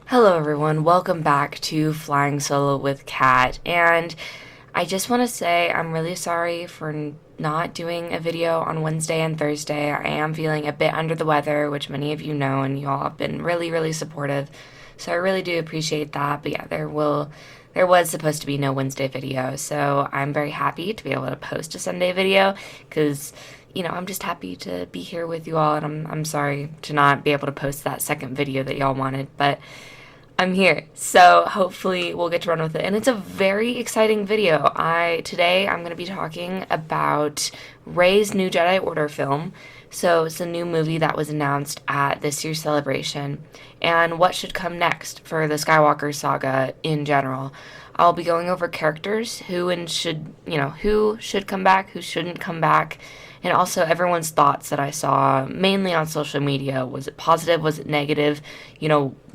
Hello everyone, welcome back to Flying Solo with Kat, and I just want to say I'm really sorry for not doing a video on Wednesday and Thursday. I am feeling a bit under the weather, which many of you know, and you all have been really supportive, so I really do appreciate that. But yeah, there was supposed to be no Wednesday video, so I'm very happy to be able to post a Sunday video, because I'm just happy to be here with you all, and I'm sorry to not be able to post that second video that y'all wanted, but I'm here, so hopefully we'll get to run with it. And it's a very exciting video. Today I'm going to be talking about Rey's new Jedi Order film. So it's a new movie that was announced at this year's celebration, and what should come next for the Skywalker saga in general. I'll be going over characters, who should come back, who shouldn't come back, and also everyone's thoughts that I saw mainly on social media. Was it positive? Was it negative?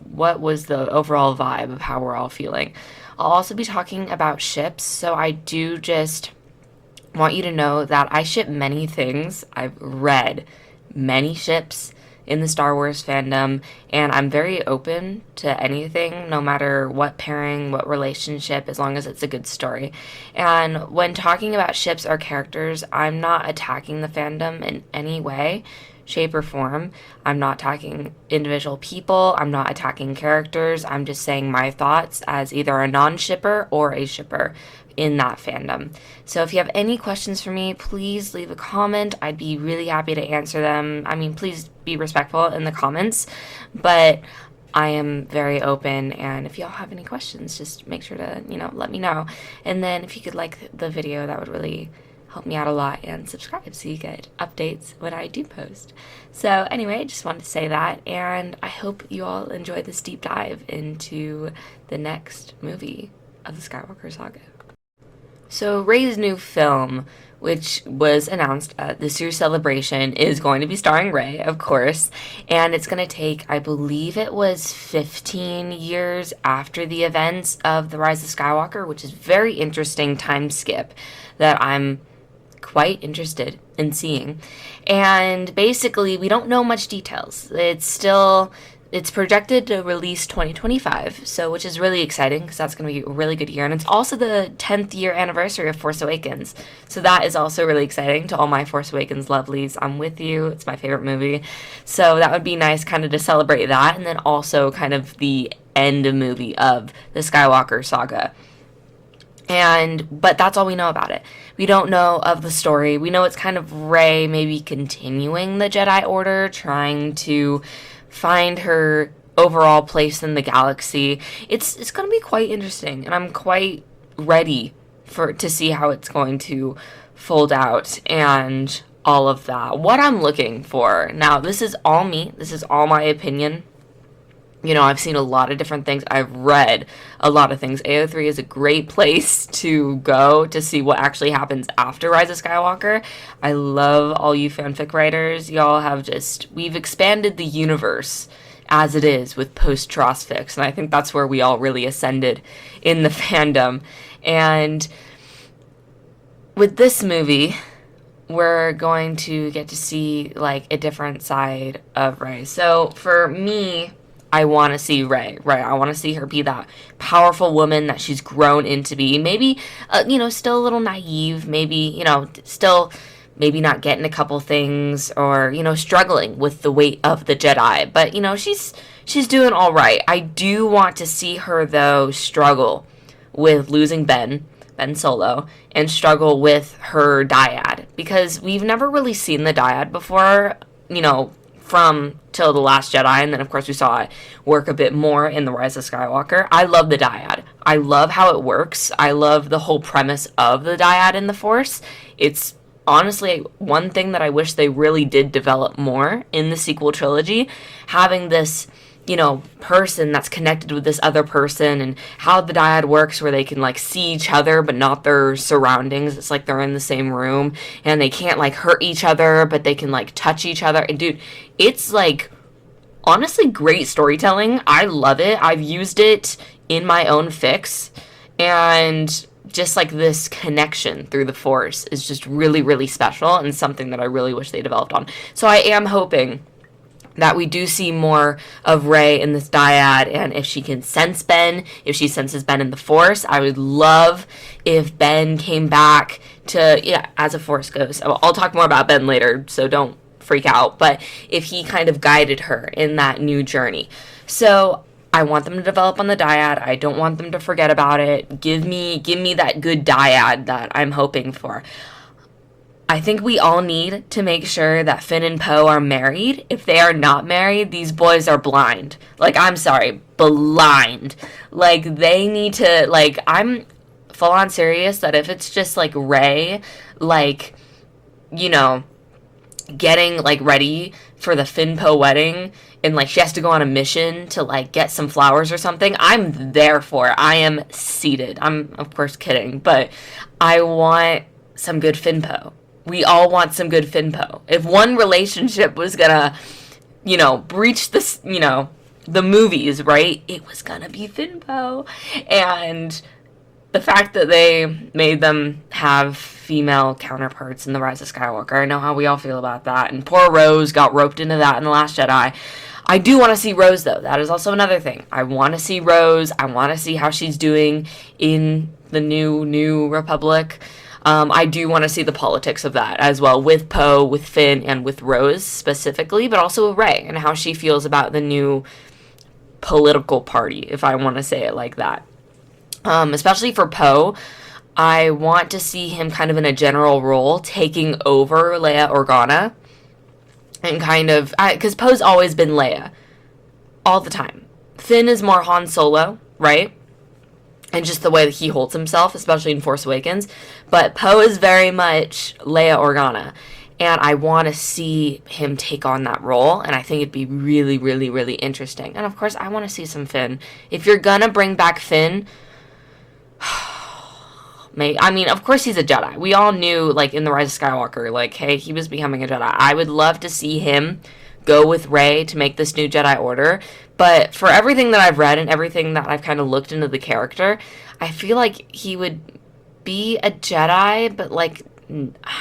What was the overall vibe of how we're all feeling? I'll also be talking about ships, so I do just want you to know that I ship many things. I've read many ships in the Star Wars fandom, and I'm very open to anything, no matter what pairing, what relationship, as long as it's a good story. And when talking about ships or characters, I'm not attacking the fandom in any way, shape, or form. I'm not attacking individual people. I'm not attacking characters. I'm just saying my thoughts as either a non-shipper or a shipper in that fandom. So if you have any questions for me, please leave a comment. I'd be really happy to answer them. I mean, please be respectful in the comments, but I am very open, and if y'all have any questions, just make sure to, let me know. And then if you could like the video, that would really help me out a lot, and subscribe so you get updates when I do post. So anyway, I just wanted to say that, and I hope you all enjoy this deep dive into the next movie of the Skywalker saga. So Rey's new film, which was announced at this year's celebration, is going to be starring Rey, of course, and it's going to take, I believe it was 15 years after the events of The Rise of Skywalker, which is very interesting time skip that I'm quite interested in seeing. And basically, we don't know much details. It's projected to release 2025, so which is really exciting because that's going to be a really good year. And it's also the 10th year anniversary of Force Awakens, so that is also really exciting to all my Force Awakens lovelies. I'm with you. It's my favorite movie, so that would be nice kind of to celebrate that, and then also kind of the end of movie of the Skywalker saga. But that's all we know about it. We don't know of the story. We know it's kind of Rey maybe continuing the Jedi Order, trying to find her overall place in the galaxy. It's going to be quite interesting, and I'm quite ready to see how it's going to fold out and all of that. What I'm looking for now, this is all me. This is all my opinion. I've seen a lot of different things. I've read a lot of things. AO3 is a great place to go to see what actually happens after Rise of Skywalker. I love all you fanfic writers. Y'all have we've expanded the universe as it is with post-Tross fics, and I think that's where we all really ascended in the fandom. And with this movie, we're going to get to see, a different side of Rey. So, for me, I want to see Rey, right? I want to see her be that powerful woman that she's grown into be. Maybe, still a little naive. Maybe, still maybe not getting a couple things, or, struggling with the weight of the Jedi. But, she's doing all right. I do want to see her, though, struggle with losing Ben Solo, and struggle with her dyad. Because we've never really seen the dyad before, from till The Last Jedi, and then of course we saw it work a bit more in The Rise of Skywalker. I love the dyad. I love how it works. I love the whole premise of the dyad in the Force. It's honestly one thing that I wish they really did develop more in the sequel trilogy, having this person that's connected with this other person, and how the dyad works, where they can see each other but not their surroundings. It's like they're in the same room, and they can't hurt each other, but they can touch each other. And dude, it's honestly great storytelling. I love it. I've used it in my own fics, and just this connection through the Force is just really special, and something that I really wish they developed on. So I am hoping that we do see more of Rey in this dyad, and if she can sense Ben, if she senses Ben in the Force. I would love if Ben came back to, yeah, as a Force ghost. I'll talk more about Ben later, so don't freak out, but if he kind of guided her in that new journey. So I want them to develop on the dyad. I don't want them to forget about it. Give me that good dyad that I'm hoping for. I think we all need to make sure that Finn and Poe are married. If they are not married, these boys are blind. Like, I'm sorry, blind. Like, they need to, like, I'm full on serious that if it's just, like, Rey, like, you know, getting, like, ready for the Finn Poe wedding, and, like, she has to go on a mission to, like, get some flowers or something, I'm there for it. I am seated. I'm, of course, kidding, but I want some good Finn Poe. We all want some good Finn Poe. If one relationship was gonna, you know, breach this, you know, the movies, right, it was gonna be Finn Poe. And the fact that they made them have female counterparts in The Rise of Skywalker, I know how we all feel about that. And poor Rose got roped into that in The Last Jedi. I do want to see Rose, though. That is also another thing. I want to see Rose. I want to see how she's doing in the new Republic. I do want to see the politics of that as well, with Poe, with Finn, and with Rose specifically, but also with Rey, and how she feels about the new political party, if I want to say it like that. Especially for Poe, I want to see him kind of in a general role, taking over Leia Organa, and kind of, because Poe's always been Leia, all the time. Finn is more Han Solo, right? And just the way that he holds himself, especially in Force Awakens. But Poe is very much Leia Organa. And I want to see him take on that role. And I think it'd be really, really, really interesting. And of course, I want to see some Finn. If you're going to bring back Finn, I mean, of course he's a Jedi. We all knew, like, in The Rise of Skywalker, like, hey, he was becoming a Jedi. I would love to see him go with Rey to make this new Jedi Order. But for everything that I've read and everything that I've kind of looked into the character, I feel like he would be a Jedi, but, like,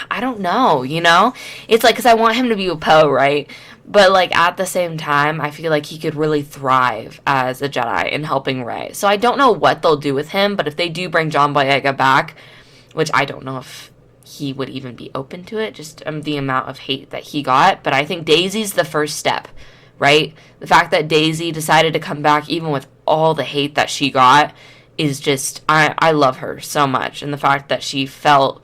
I don't know, you know? It's like, because I want him to be with Poe, right? But, like, at the same time, I feel like he could really thrive as a Jedi in helping Rey. So I don't know what they'll do with him, but if they do bring John Boyega back, which I don't know if he would even be open to it, just the amount of hate that he got. But I think Daisy's the first step, right? The fact that Daisy decided to come back, even with all the hate that she got, is just, I love her so much. And the fact that she felt,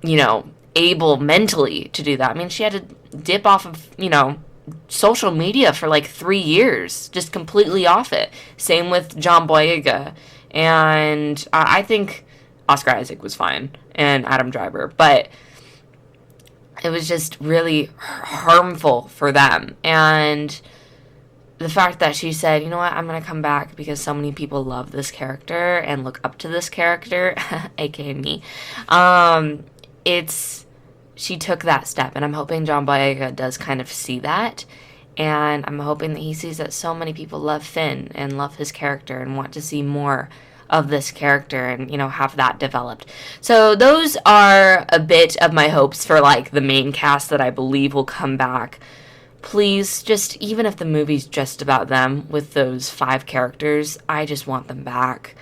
you know, able mentally to do that. I mean, she had to dip off of, you know, social media for like 3 years, just completely off it. Same with John Boyega. And I think Oscar Isaac was fine, and Adam Driver, but it was just really harmful for them. And the fact that she said, you know what, I'm going to come back because so many people love this character and look up to this character, aka me, she took that step, and I'm hoping John Boyega does kind of see that, and I'm hoping that he sees that so many people love Finn and love his character and want to see more of this character and, you know, have that developed. So those are a bit of my hopes for, like, the main cast that I believe will come back. Please, just, even if the movie's just about them with those 5 characters, I just want them back.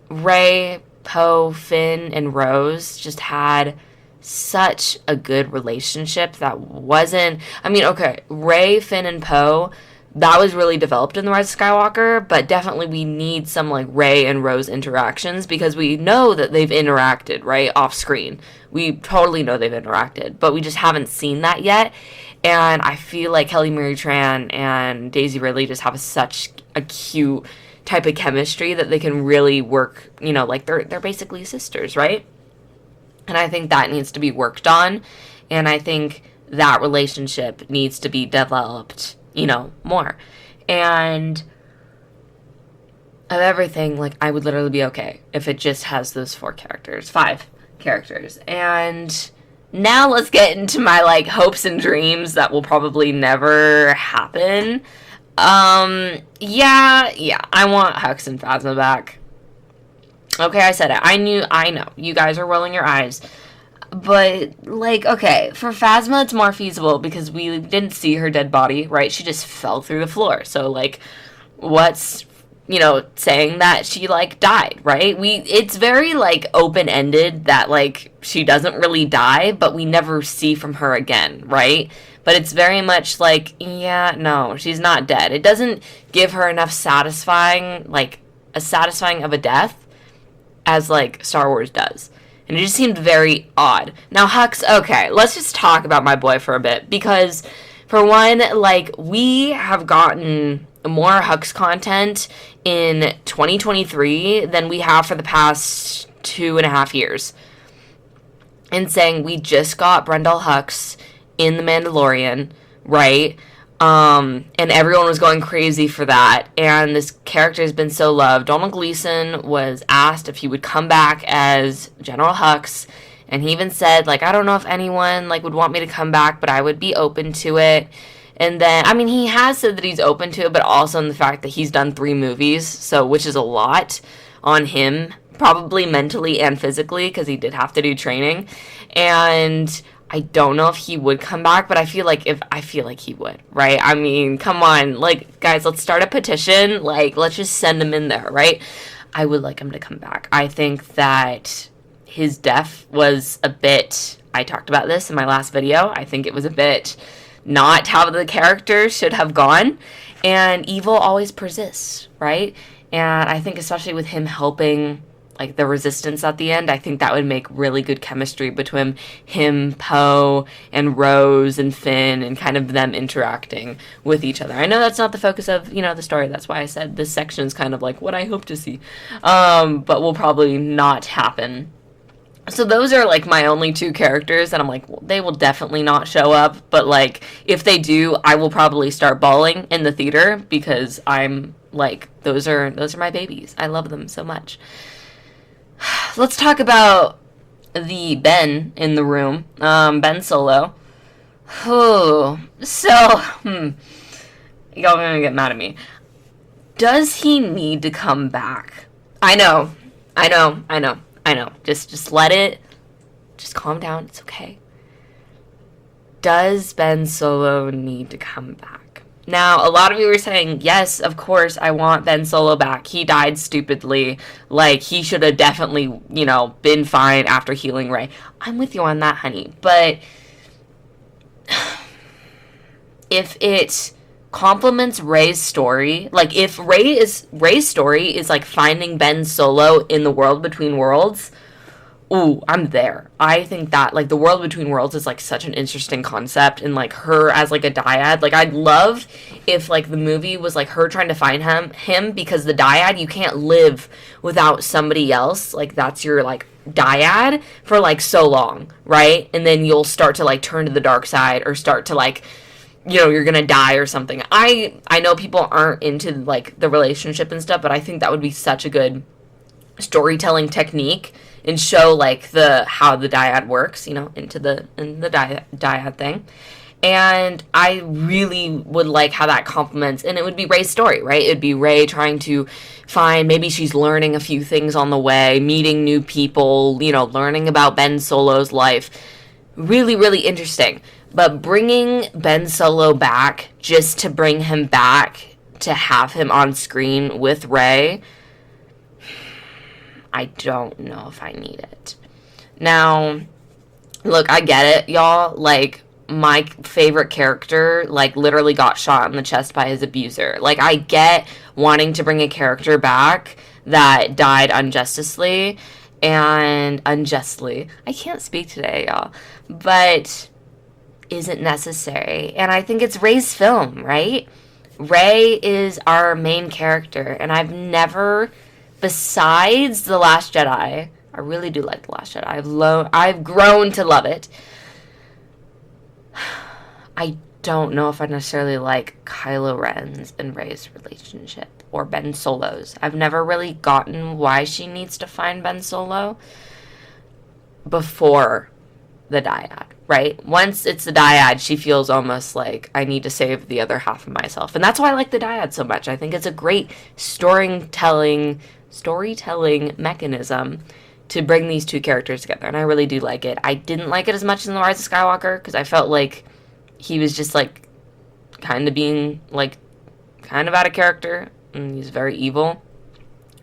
Rey, Poe, Finn, and Rose just had such a good relationship that wasn't, I mean, okay, Rey, Finn, and Poe, that was really developed in The Rise of Skywalker, but definitely we need some, like, Rey and Rose interactions, because we know that they've interacted, right, off screen. We totally know they've interacted, but we just haven't seen that yet. And I feel like Kelly Marie Tran and Daisy Ridley just have such a cute type of chemistry that they can really work, you know, like, they're basically sisters, right? And I think that needs to be worked on, and I think that relationship needs to be developed, you know, more. And of everything, like, I would literally be okay if it just has those 4 characters, 5 characters. And now let's get into my, like, hopes and dreams that will probably never happen. Yeah, I want Hux and Phasma back. Okay, I said it. I know. You guys are rolling your eyes. But, like, okay, for Phasma, it's more feasible because we didn't see her dead body, right? She just fell through the floor. So, like, what's, saying that she, like, died, right? It's very, like, open-ended that, like, she doesn't really die, but we never see from her again, right? But it's very much like, yeah, no, she's not dead. It doesn't give her enough a satisfying of a death as, like, Star Wars does. And it just seemed very odd. Now, Hux, okay, let's just talk about my boy for a bit. Because, for one, like, we have gotten more Hux content in 2023 than we have for the past 2.5 years. And saying we just got Brendel Hux in The Mandalorian, right? And everyone was going crazy for that. And this character has been so loved. Donald Gleason was asked if he would come back as General Hux. And he even said, like, I don't know if anyone, like, would want me to come back, but I would be open to it. And then, I mean, he has said that he's open to it, but also in the fact that he's done 3 movies, so, which is a lot on him, probably mentally and physically, because he did have to do training. And I don't know if he would come back, but I feel like he would, right? I mean, come on, like, guys, let's start a petition. Like, let's just send him in there, right? I would like him to come back. I think that his death was a bit, I talked about this in my last video, I think it was a bit not how the character should have gone. And evil always persists, right? And I think especially with him helping, like, the resistance at the end, I think that would make really good chemistry between him, Poe, and Rose, and Finn, and kind of them interacting with each other. I know that's not the focus of, the story. That's why I said this section is kind of like what I hope to see. But will probably not happen. So those are, like, my only 2 characters that I'm like, well, they will definitely not show up. But, like, if they do, I will probably start bawling in the theater because I'm, like, those are my babies. I love them so much. Let's talk about the Ben in the room, Ben Solo. Oh, so, y'all gonna get mad at me. Does he need to come back? I know. Just let it, just calm down, it's okay. Does Ben Solo need to come back? Now, a lot of you were saying, yes, of course, I want Ben Solo back. He died stupidly. Like, he should have definitely, been fine after healing Rey. I'm with you on that, honey. But if it complements Rey's story, like, if Rey's story is, like, finding Ben Solo in the world between worlds, ooh, I'm there. I think that, like, the world between worlds is, like, such an interesting concept, and, like, her as, like, a dyad. Like, I'd love if, like, the movie was, like, her trying to find him because the dyad, you can't live without somebody else. Like, that's your, like, dyad for, like, so long, right? And then you'll start to, like, turn to the dark side or start to, like, you're gonna die or something. I know people aren't into, like, the relationship and stuff, but I think that would be such a good storytelling technique and show, like, how the dyad works, into the dyad thing. And I really would like how that complements, and it would be Rey's story, right? It would be Rey trying to find, maybe she's learning a few things on the way, meeting new people, learning about Ben Solo's life. Really, really interesting. But bringing Ben Solo back just to bring him back to have him on screen with Rey, I don't know if I need it. Now, look, I get it, y'all. Like, my favorite character, like, literally got shot in the chest by his abuser. Like, I get wanting to bring a character back that died unjustly and unjustly. I can't speak today, y'all. But isn't necessary. And I think it's Rey's film, right? Rey is our main character, and I've never, besides The Last Jedi, I really do like The Last Jedi. I've grown to love it. I don't know if I necessarily like Kylo Ren's and Rey's relationship, or Ben Solo's. I've never really gotten why she needs to find Ben Solo before the dyad, right? Once it's the dyad, she feels almost like I need to save the other half of myself. And that's why I like the dyad so much. I think it's a great storytelling mechanism to bring these two characters together, and I really do like it. I didn't like it as much in The Rise of Skywalker, because I felt like he was just, like, kind of being, like, kind of out of character, and he's very evil.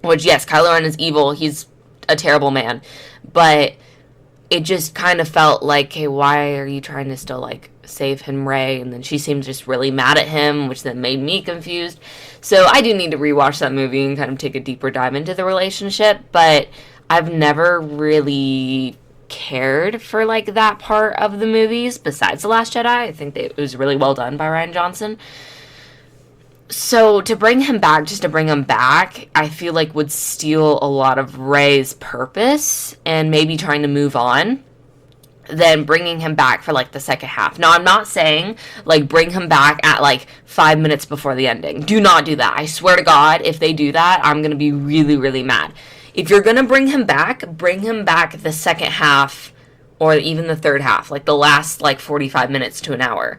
Which, yes, Kylo Ren is evil. He's a terrible man. But it just kind of felt like, hey, why are you trying to still, like, save him, Rey? And then she seemed just really mad at him, which then made me confused. So I do need to rewatch that movie and kind of take a deeper dive into the relationship. But I've never really cared for, like, that part of the movies besides The Last Jedi. I think it was really well done by Rian Johnson. So to bring him back, just to bring him back, I feel like would steal a lot of Rey's purpose and maybe trying to move on than bringing him back for, like, the second half. Now, I'm not saying, like, bring him back at, like, 5 minutes before the ending. Do not do that. I swear to God, if they do that, I'm going to be really, really mad. If you're going to bring him back the second half or even the third half, like, the last, like, 45 minutes to an hour.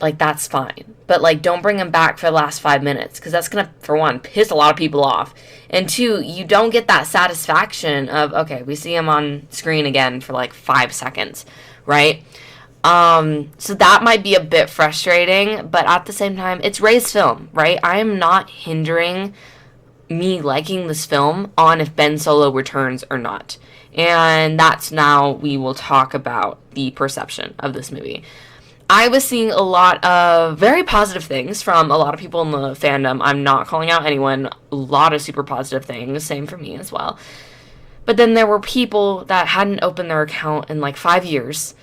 Like, that's fine. But, like, don't bring him back for the last 5 minutes, because that's going to, for one, piss a lot of people off. And two, you don't get that satisfaction of, okay, we see him on screen again for, like, 5 seconds, right? So that might be a bit frustrating, but at the same time, it's Rey's film, right? I am not hindering me liking this film on if Ben Solo returns or not. And that's now we will talk about the perception of this movie. I was seeing a lot of very positive things from a lot of people in the fandom. I'm not calling out anyone. A lot of super positive things. Same for me as well. But then there were people that hadn't opened their account in like 5 years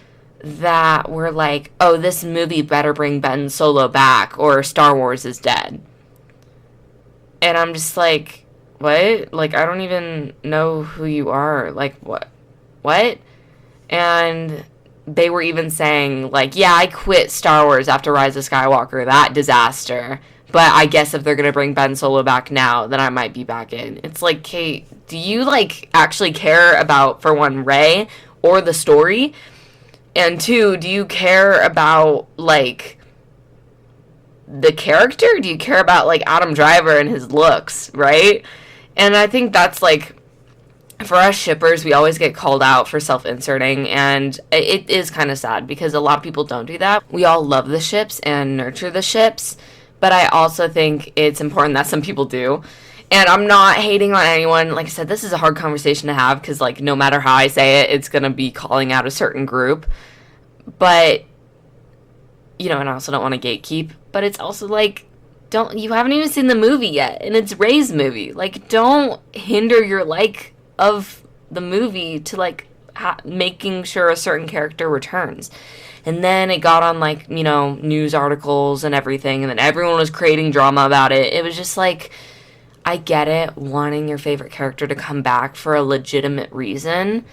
that were like, oh, this movie better bring Ben Solo back or Star Wars is dead. And I'm just like, what? Like, I don't even know who you are. Like, what? What? And they were even saying, like, yeah, I quit Star Wars after Rise of Skywalker, that disaster. But I guess if they're going to bring Ben Solo back now, then I might be back in. It's like, Kate, do you, like, actually care about, for one, Rey or the story? And two, do you care about, like, the character? Do you care about, like, Adam Driver and his looks, right? And I think that's, like, for us shippers, we always get called out for self-inserting, and it is kind of sad because a lot of people don't do that. We all love the ships and nurture the ships, but I also think it's important that some people do. And I'm not hating on anyone. Like I said, this is a hard conversation to have because, like, no matter how I say it, it's going to be calling out a certain group. But, you know, and I also don't want to gatekeep, but it's also like, you haven't even seen the movie yet, and it's Rey's movie. Like, don't hinder your like of the movie to, like, making sure a certain character returns. And then it got on, like, you know, news articles and everything, and then everyone was creating drama about it. It was just like, I get it, wanting your favorite character to come back for a legitimate reason,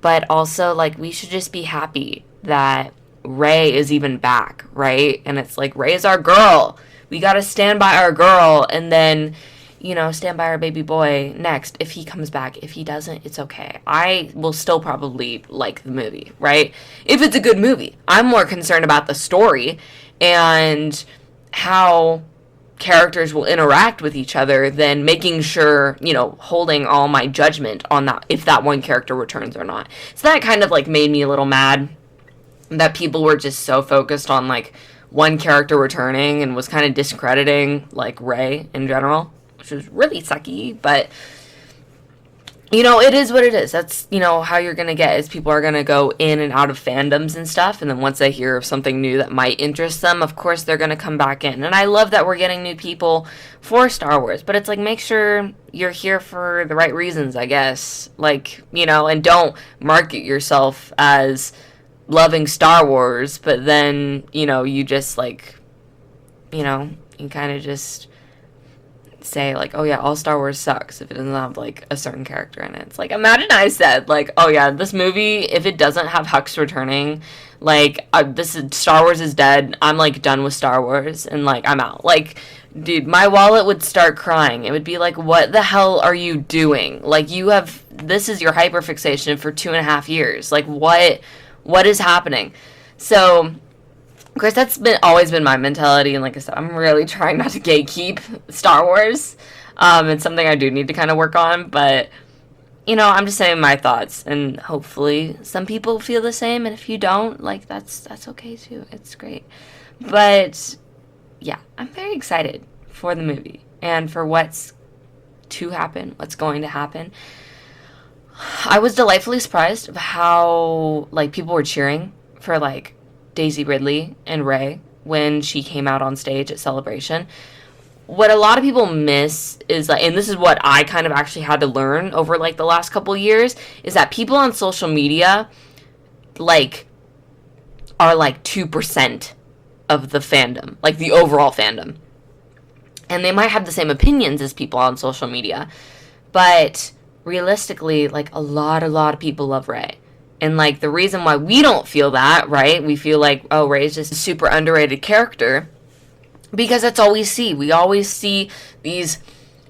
but also, like, we should just be happy that Rey is even back, right? And it's like, Rey is our girl. We gotta stand by our girl, and then, you know, stand by our baby boy next if he comes back. If he doesn't, it's okay. I will still probably like the movie, right? If it's a good movie. I'm more concerned about the story and how characters will interact with each other than making sure, you know, holding all my judgment on that, if that one character returns or not. So that kind of, like, made me a little mad that people were just so focused on, like, one character returning and was kind of discrediting, like, Rey in general, which was really sucky, but, you know, it is what it is. That's, you know, how you're going to get is people are going to go in and out of fandoms and stuff, and then once they hear of something new that might interest them, of course they're going to come back in. And I love that we're getting new people for Star Wars, but it's like, make sure you're here for the right reasons, I guess. Like, you know, and don't market yourself as loving Star Wars, but then, you know, you just, like, you know, you kind of just say, like, oh yeah, all Star Wars sucks if it doesn't have, like, a certain character in it. It's like, imagine I said, like, oh yeah, this movie, if it doesn't have Hux returning, like, Star Wars is dead, I'm, like, done with Star Wars, and, like, I'm out. Like, dude, my wallet would start crying. It would be like, what the hell are you doing? Like, this is your hyperfixation for 2.5 years. Like, what is happening? So, of course, that's always been my mentality, and like I said, I'm really trying not to gatekeep Star Wars. It's something I do need to kind of work on, but, I'm just saying my thoughts, and hopefully some people feel the same, and if you don't, like, that's okay too. It's great. But yeah, I'm very excited for the movie and for what's to happen, what's going to happen. I was delightfully surprised of how, like, people were cheering for, like, Daisy Ridley and Rey when she came out on stage at Celebration. What a lot of people miss is, like, and this is what I kind of actually had to learn over, like, the last couple years, is that people on social media, like, are, like, 2% of the fandom, like, the overall fandom. And they might have the same opinions as people on social media, but realistically, like, a lot of people love Rey. And, like, the reason why we don't feel that, right, we feel like, oh, Rey's just a super underrated character, because that's all we see. We always see these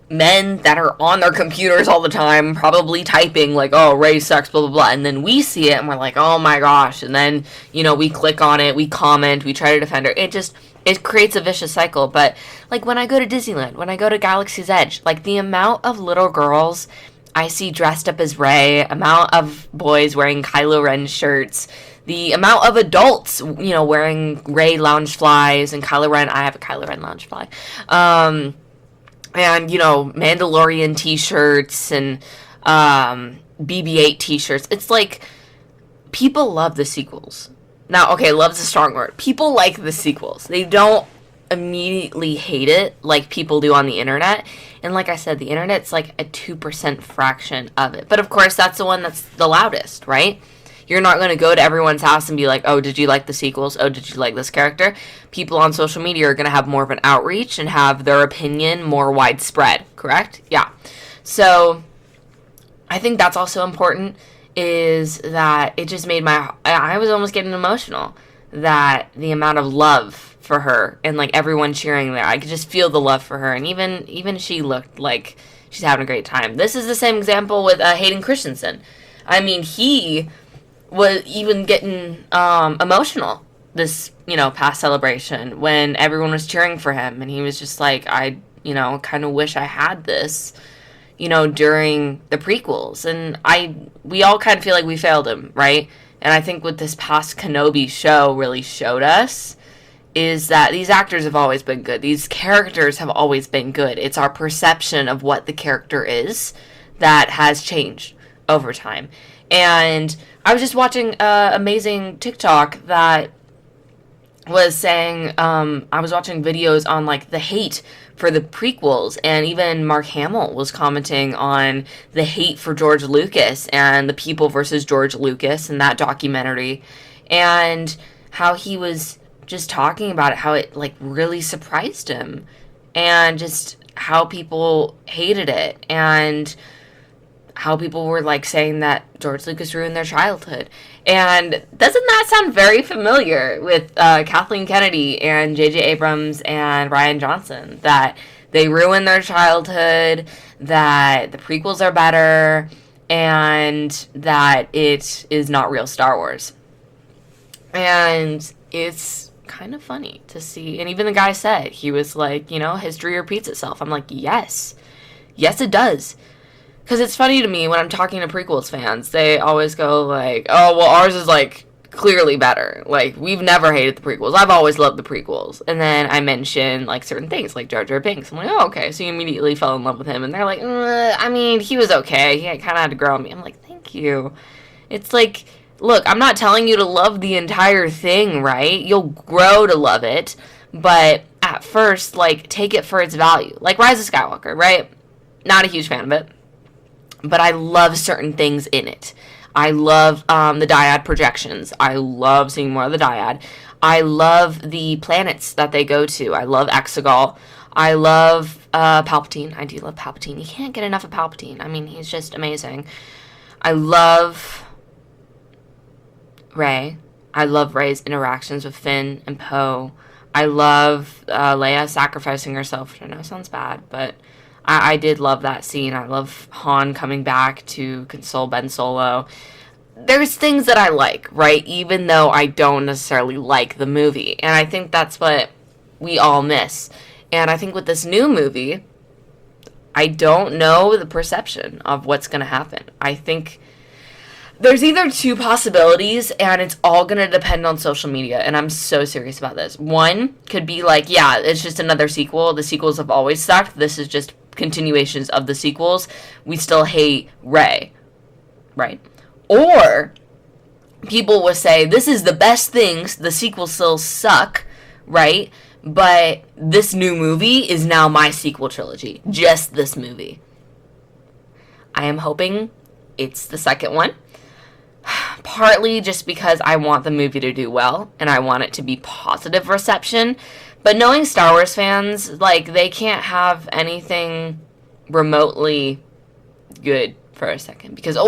men that are on their computers all the time, probably typing, like, oh, Rey sucks, blah, blah, blah. And then we see it, and we're like, oh, my gosh. And then, we click on it, we comment, we try to defend her. It creates a vicious cycle. But, like, when I go to Disneyland, when I go to Galaxy's Edge, like, the amount of little girls I see dressed up as Rey, amount of boys wearing Kylo Ren shirts, the amount of adults, wearing Rey Loungeflies and Kylo Ren. I have a Kylo Ren Loungefly. And, Mandalorian t-shirts and BB-8 t-shirts. It's like, people love the sequels. Now, okay, love's a strong word. People like the sequels. They don't immediately hate it like people do on the internet. And like I said, the internet's like a 2% fraction of it. But of course, that's the one that's the loudest, right? You're not going to go to everyone's house and be like, oh, did you like the sequels? Oh, did you like this character? People on social media are going to have more of an outreach and have their opinion more widespread, correct? Yeah. So I think that's also important, is that it just made I was almost getting emotional, that the amount of love for her and, like, everyone cheering there. I could just feel the love for her, and even she looked like she's having a great time. This is the same example with Hayden Christensen. I mean, he was even getting emotional this, past Celebration when everyone was cheering for him, and he was just like, I, kind of wish I had this, during the prequels. And we all kind of feel like we failed him, right? And I think what this past Kenobi show really showed us is that these actors have always been good. These characters have always been good. It's our perception of what the character is that has changed over time. And I was just watching an amazing TikTok that was saying, I was watching videos on, like, the hate for the prequels, and even Mark Hamill was commenting on the hate for George Lucas and the People versus George Lucas and that documentary, and how he was just talking about it, how it, like, really surprised him, and just how people hated it, and how people were, like, saying that George Lucas ruined their childhood. And doesn't that sound very familiar with Kathleen Kennedy and J.J. Abrams and Rian Johnson? That they ruined their childhood, that the prequels are better, and that it is not real Star Wars. And it's kind of funny to see. And even the guy said, he was like, history repeats itself. I'm like, yes. Yes, it does. Because it's funny to me when I'm talking to prequels fans, they always go like, oh, well, ours is, like, clearly better. Like, we've never hated the prequels. I've always loved the prequels. And then I mention, like, certain things, like Jar Jar Binks. I'm like, oh, okay. So you immediately fell in love with him. And they're like, I mean, he was okay. He kind of had to grow on me. I'm like, thank you. It's like, look, I'm not telling you to love the entire thing, right? You'll grow to love it. But at first, like, take it for its value. Like Rise of Skywalker, right? Not a huge fan of it. But I love certain things in it. I love the dyad projections. I love seeing more of the dyad. I love the planets that they go to. I love Exegol. I love Palpatine. I do love Palpatine. You can't get enough of Palpatine. I mean, he's just amazing. I love Rey. I love Rey's interactions with Finn and Poe. I love Leia sacrificing herself, which I know sounds bad, but I did love that scene. I love Han coming back to console Ben Solo. There's things that I like, right? Even though I don't necessarily like the movie. And I think that's what we all miss. And I think with this new movie, I don't know the perception of what's going to happen. I think there's either two possibilities, and it's all going to depend on social media, and I'm so serious about this. One could be like, yeah, it's just another sequel. The sequels have always sucked. This is just continuations of the sequels. We still hate Rey, right? Or people will say, this is the best things, the sequels still suck, right? But this new movie is now my sequel trilogy. Just this movie. I am hoping it's the second one. Partly just because I want the movie to do well, and I want it to be positive reception. But knowing Star Wars fans, like, they can't have anything remotely good for a second. Because,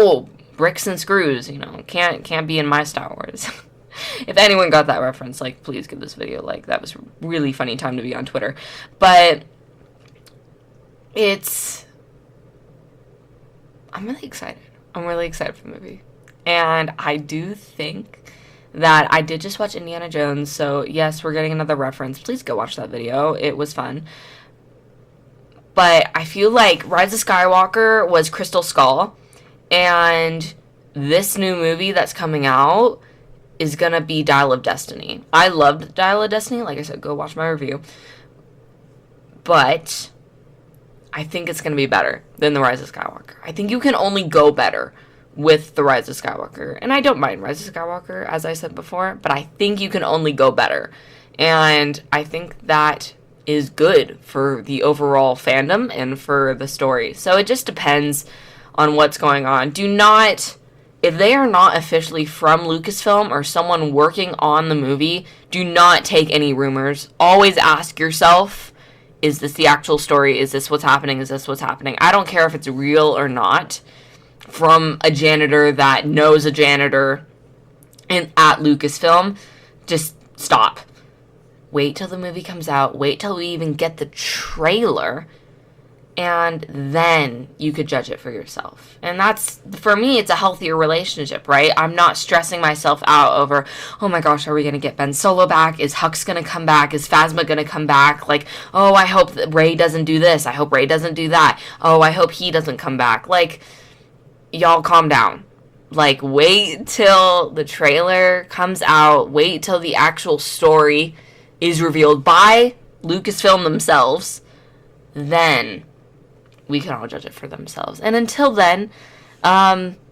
bricks and screws, can't be in my Star Wars. If anyone got that reference, like, please give this video a like. That was a really funny time to be on Twitter. But I'm really excited. I'm really excited for the movie. And I do think that I did just watch Indiana Jones, so yes, we're getting another reference. Please go watch that video. It was fun. But I feel like Rise of Skywalker was Crystal Skull, and this new movie that's coming out is gonna be Dial of Destiny. I loved Dial of Destiny. Like I said, go watch my review. But I think it's gonna be better than the Rise of Skywalker. I think you can only go better with the Rise of Skywalker. And I don't mind Rise of Skywalker, as I said before, but I think you can only go better. And I think that is good for the overall fandom and for the story. So it just depends on what's going on. If they are not officially from Lucasfilm or someone working on the movie, do not take any rumors. Always ask yourself, is this the actual story? Is this what's happening? Is this what's happening? I don't care if it's real or not. From a janitor that knows a janitor at Lucasfilm, just stop. Wait till the movie comes out. Wait till we even get the trailer. And then you could judge it for yourself. And that's, for me, it's a healthier relationship, right? I'm not stressing myself out over, oh my gosh, are we going to get Ben Solo back? Is Hux going to come back? Is Phasma going to come back? Like, oh, I hope that Rey doesn't do this. I hope Rey doesn't do that. Oh, I hope he doesn't come back. Like, y'all calm down. Like, wait till the trailer comes out. Wait till the actual story is revealed by Lucasfilm themselves. Then we can all judge it for themselves. And until then,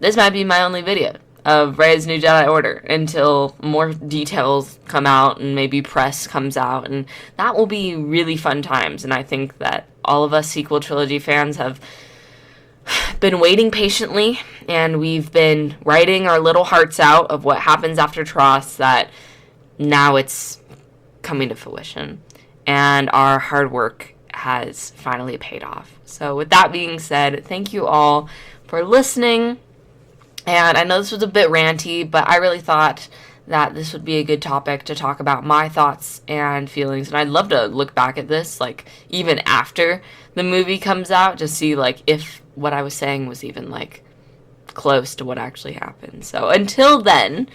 this might be my only video of Rey's New Jedi Order until more details come out and maybe press comes out. And that will be really fun times. And I think that all of us sequel trilogy fans have been waiting patiently, and we've been writing our little hearts out of what happens after Tross, that now it's coming to fruition, and our hard work has finally paid off. So with that being said, thank you all for listening, and I know this was a bit ranty, but I really thought that this would be a good topic to talk about my thoughts and feelings, and I'd love to look back at this, like, even after the movie comes out, to see, like, if what I was saying was even, like, close to what actually happened. So until then,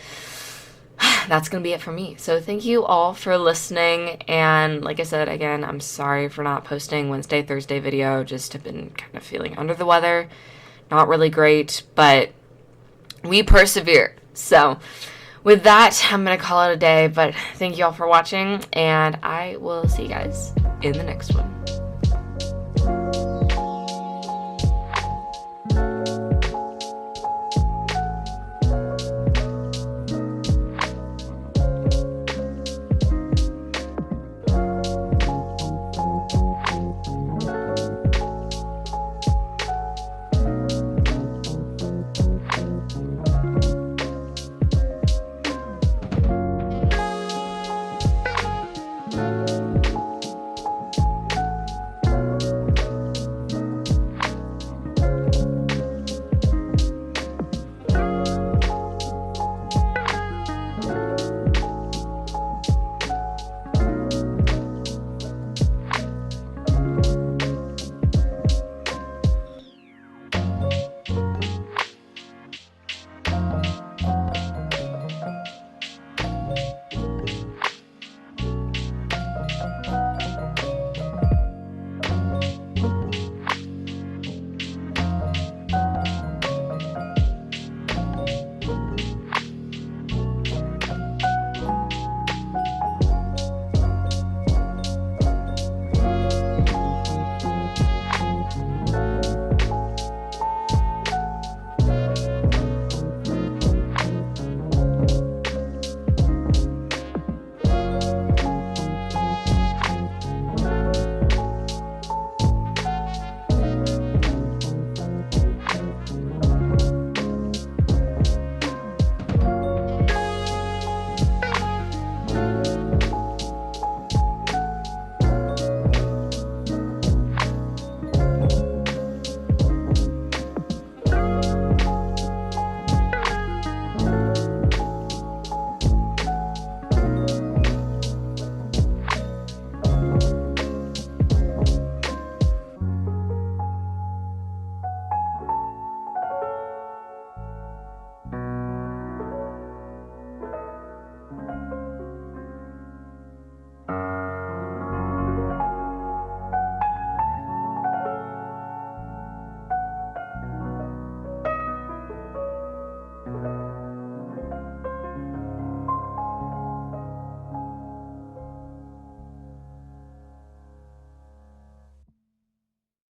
that's gonna be it for me. So thank you all for listening, and like I said, again, I'm sorry for not posting Wednesday, Thursday video. Just have been kind of feeling under the weather, not really great, but we persevere. So with that, I'm gonna call it a day, but thank you all for watching, and I will see you guys in the next one.